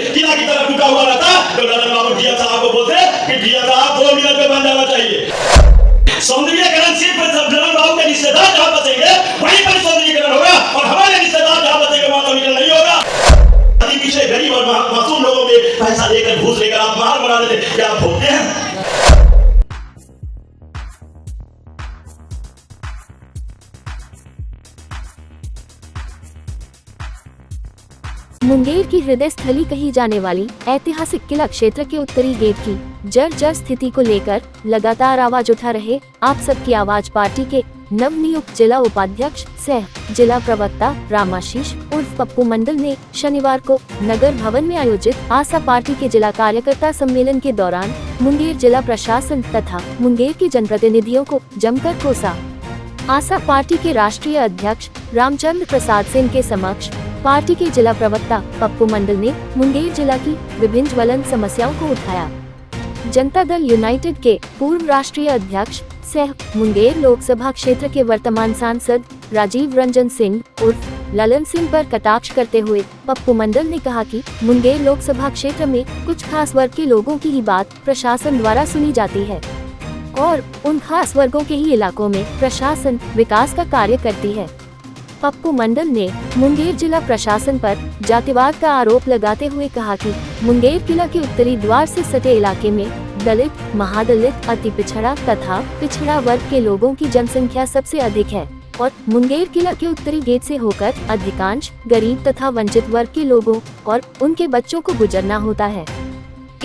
किला की तरह टूटा हुआ रहता तो ललन बाबू डीएम साहब को बोलते कि डीएम साहब 2 मिनट में बन जाना चाहिए। सौंदर्यीकरण सिर्फ ललन बाबू के रिश्तेदार जहाँ बसेंगे वहीं पर सौंदर्यीकरण होगा और हमारे रिश्तेदार जहाँ बसेंगे वहाँ सौंदर्यीकरण नहीं होगा। पीछे गरीब और मासूम लोगों के पैसा लेकर घूस लेकर आप मार बना देते, क्या आप भोगते हैं? मुंगेर की हृदय स्थली कही जाने वाली ऐतिहासिक किला क्षेत्र के उत्तरी गेट की जर्जर स्थिति को लेकर लगातार आवाज उठा रहे आप सबकी आवाज पार्टी के नवनियुक्त जिला उपाध्यक्ष सह जिला प्रवक्ता रामाशीष उर्फ पप्पू मंडल ने शनिवार को नगर भवन में आयोजित आशा पार्टी के जिला कार्यकर्ता सम्मेलन के दौरान मुंगेर जिला प्रशासन तथा मुंगेर के जनप्रतिनिधियों को जमकर कोसा। आशा पार्टी के राष्ट्रीय अध्यक्ष रामचंद्र प्रसाद सिंह के समक्ष पार्टी के जिला प्रवक्ता पप्पू मंडल ने मुंगेर जिला की विभिन्न ज्वलंत समस्याओं को उठाया। जनता दल यूनाइटेड के पूर्व राष्ट्रीय अध्यक्ष सह मुंगेर लोकसभा क्षेत्र के वर्तमान सांसद राजीव रंजन सिंह उर्फ ललन सिंह पर कटाक्ष करते हुए पप्पू मंडल ने कहा कि मुंगेर लोकसभा क्षेत्र में कुछ खास वर्ग के लोगों की ही बात प्रशासन द्वारा सुनी जाती है और उन खास वर्गों के ही इलाकों में प्रशासन विकास का कार्य करती है। पप्पू मंडल ने मुंगेर जिला प्रशासन पर जातिवाद का आरोप लगाते हुए कहा कि मुंगेर किला के उत्तरी द्वार से सटे इलाके में दलित, महादलित, अति पिछड़ा तथा पिछड़ा वर्ग के लोगों की जनसंख्या सबसे अधिक है और मुंगेर किला के उत्तरी गेट से होकर अधिकांश गरीब तथा वंचित वर्ग के लोगों और उनके बच्चों को गुजरना होता है।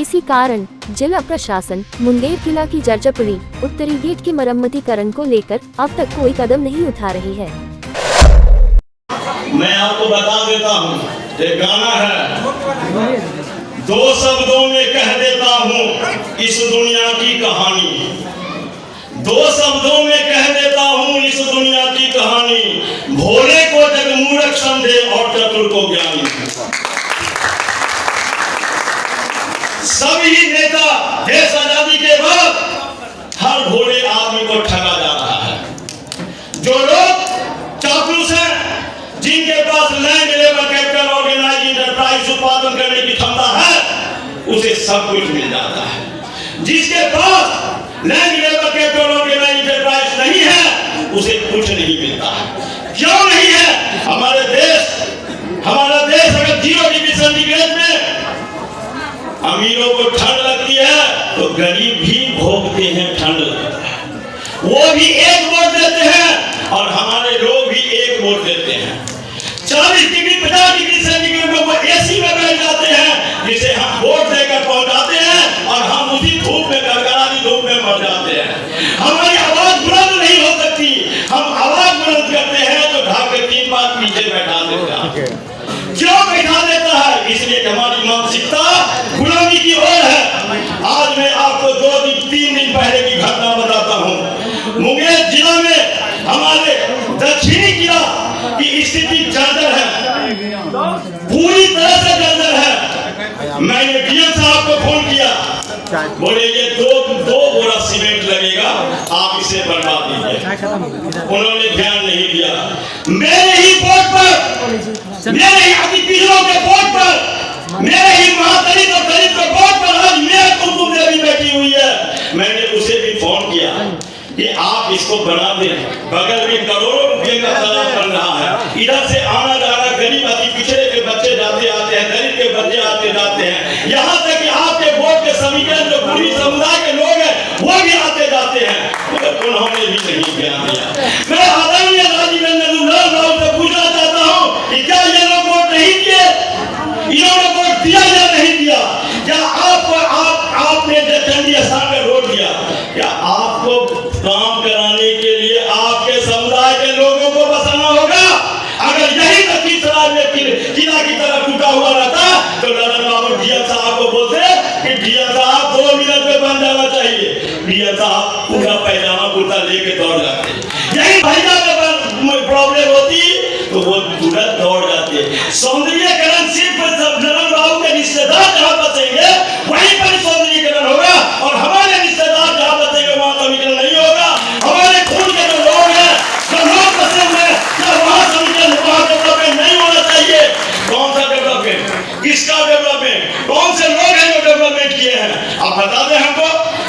इसी कारण जिला प्रशासन मुंगेर किला की जर्जर पड़ी उत्तरी गेट की मरम्मतीकरण को लेकर अब तक कोई कदम नहीं उठा रही है। मैं आपको बता देता हूँ, एक गाना है, 2 शब्दों में कह देता हूँ इस दुनिया की कहानी, 2 शब्दों में कह देता हूँ इस दुनिया की कहानी, भोले को जगमूर्ख समझे और चतुर को ज्ञानी। सभी नेता देश आजादी के बाद हर भोले आदमी को ठगा जा रहा है। जो लोग चापलूस हैं, जिनके पास land labour capital organise enterprise उत्पादन करने की क्षमता है, उसे सब कुछ मिल जाता है। जिसके पास land labour capital organise enterprise नहीं है, उसे कुछ नहीं मिलता है। क्यों नहीं है? हमारा देश अगर 0 डिग्री सेंटीग्रेड में अमीरों को ठंड लगती है तो गरीब भी भोगते हैं, ठंड लगता है। वो भी 1 वोट देते हैं और हमारे लोग भी 1 वोट देते हैं। 40 डिग्री 50 डिग्री सेंटीग्रेड में वो एसी में बैठ जाते हैं, जिसे हम वोट देकर पहुंचाते हैं और हम उसी धूप में गड़गड़ाती धूप में मर जाते हैं। हमारी आवाज बुलंद नहीं हो सकती, हम आवाज बुलंद करते हैं तो ढाक के 3 बार पीछे बैठा देता है। क्यों बैठा देता है? इसलिए कि हमारी मानसिकता गुलामी की ओर है। आज मैं आपको 2-3 दिन पहले की घटना बताता हूँ। मुंगेर जिला में हमारे दक्षिणी किला की स्थिति जर्जर है, पूरी तरह से जर्जर है। मैंने डीएम साहब को फोन किया, बोले ये 2 बोरा सीमेंट लगेगा, आप इसे बनवा दीजिए। उन्होंने ध्यान नहीं दिया। मेरे ही बोर्ड पर, मेरे ही अतिथियों के बोर्ड पर, मेरे ही महादलित और दलित के बोर्ड पर आज मेरे कुमकुम देवी बैठी हुई है। मैंने उसे भी फोन किया कि आप इसको बना दें। बगल में करोड़ों रुपए का तालाब बन रहा है, इधर से आना जाना गरीब अति पिछड़े के बच्चे जाते आते हैं, दलित के बच्चे आते जाते हैं, यहाँ तक कि आपके बोर्ड के समीकरण जो पूरी समुदाय के लोग हैं वो भी आते जाते हैं, मगर उन्होंने भी नहीं ध्यान दिया। मैं आदरणीय राजीव रंजन से पूछना चाहता हूँ कि क्या ये लोग वोट नहीं दिए? इन्होंने वोट दिया या नहीं दिया? क्या आपने चंडी स्थान में वोट दिया? क्या आपको काम कराने के लिए आपके समुदाय के लोगों को बसाना होगा? अगर यही लखीसराय में किला की तरह टूटा हुआ रहता तो ललन बाबू डीएम साहब को बोलते कि डीएम साहब 2 मिनट में बन जाना चाहिए। डीएम साहब पूरा पैजामा कुर्ता लेके दौड़ जाते। यही भैया में प्रॉब्लम होती तो वो तुरंत दौड़ जाते। सौंदर्यीकरण सिर्फ ललन बाबू के रिश्तेदार जहाँ बसेंगे वहीं पर सौंदर्यीकरण होगा और हमारे रिश्तेदार जहाँ बसेंगे वहाँ सौंदर्यीकरण नहीं होगा। हमारे खून के जो लोग हैं, जो लोग बसे हुए हैं, क्या वहाँ सौंदर्यीकरण वहाँ डेवलपमेंट नहीं होना चाहिए? कौन सा डेवलपमेंट? किसका डेवलपमेंट, कौन से लोग हैं जो डेवलपमेंट किए हैं? आप बता दें हमको,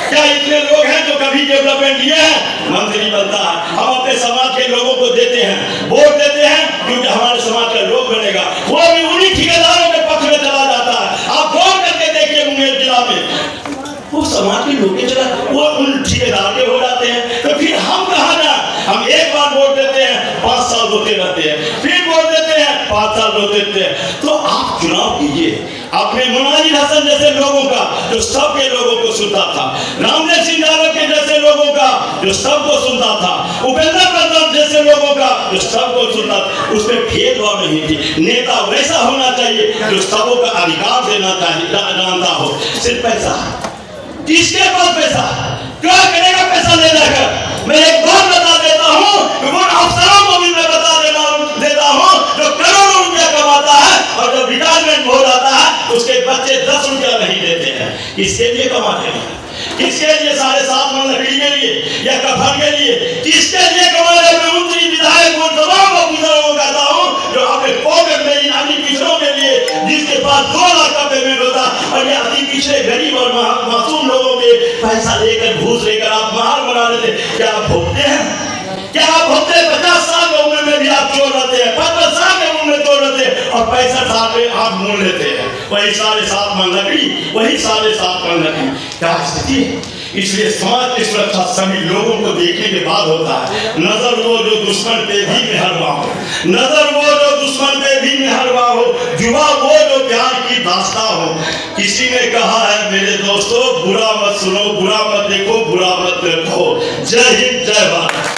क्या इतने लोग हैं जो कभी डेवलपमेंट किए हैं? मंत्री बनता है, हम अपने समाज के लोगों को देते हैं, वोट देते हैं क्योंकि हमारे समाज का लोग बनेगा, वो भी उन्हीं ठेकेदारों के पक्ष में चला जाता है। आप गौर करके देखिए मुंगेर जिला में वो समाज के लोग चला, वो उन ठेकेदार के हो जाते हैं। तो फिर हम कहाँ ना, हम एक बार वोट देते हैं, 5 साल रोते रहते हैं, फिर वोट देते हैं, 5 साल रोते रहते हैं। तो आप चुनाव कीजिए अपने मुनाजिर हसन जैसे लोगों का जो सबके लोगों को सुनता था, रामदेव सिंह यादव के जैसे लोगों का जो सबको सुनता था, उपेंद्र प्रताप जैसे लोगों का जो सबको सुनता था। उसमें भेदभाव नहीं थी। नेता वैसा होना चाहिए जो सबों का अधिकार देना चाहिए, जानता हो। सिर्फ पैसा, किसके पास पैसा, क्या करेगा पैसा ले जाकर? मैं एक बात बता देता हूँ, उन अफसरों को भी मैं बता देता हूँ जो करोड़ों रुपया कमाता है और जब रिटायरमेंट हो जाता है उसके बच्चे 10 रुपया नहीं देते हैं। किसके लिए कमाते हैं? किसके लिए? 7.5 मन लकड़ी के लिए या कफन के लिए? किसके लिए कमा रहे? मैं मंत्री विधायक और तमाम ऑफिसरों को कहता हूँ जो अपने पॉकेट में इन अन्य पिछड़ों के लिए, जिसके पास 2 लाख का पेमेंट होता और ये अति पिछड़े गरीब और मासूम लोगों के पैसा लेकर, घूस लेकर आप महार बना लेते। क्या आप भोगते हैं? क्या आप भोगते हैं? 50 साल की उम्र में भी आप चोर रहते हैं, 55 साल की उम्र में चोर रहते हैं और 65 साल में आप मोल लेते हैं। वही 7.5 मन लकड़ी, वही 7.5 मन लकड़ी। क्या स्थिति है? इसलिए समाज की सुरक्षा सभी लोगों को देखने के बाद होता है। नजर वो जो दुश्मन पे भी मेहरबान हो, नजर वो जो दुश्मन पे भी मेहरबान हो, जुबा वो जो प्यार की दास्तां हो। किसी ने कहा है मेरे दोस्तों, बुरा मत सुनो, बुरा मत देखो, बुरा मत देखो। जय हिंद, जय भारत।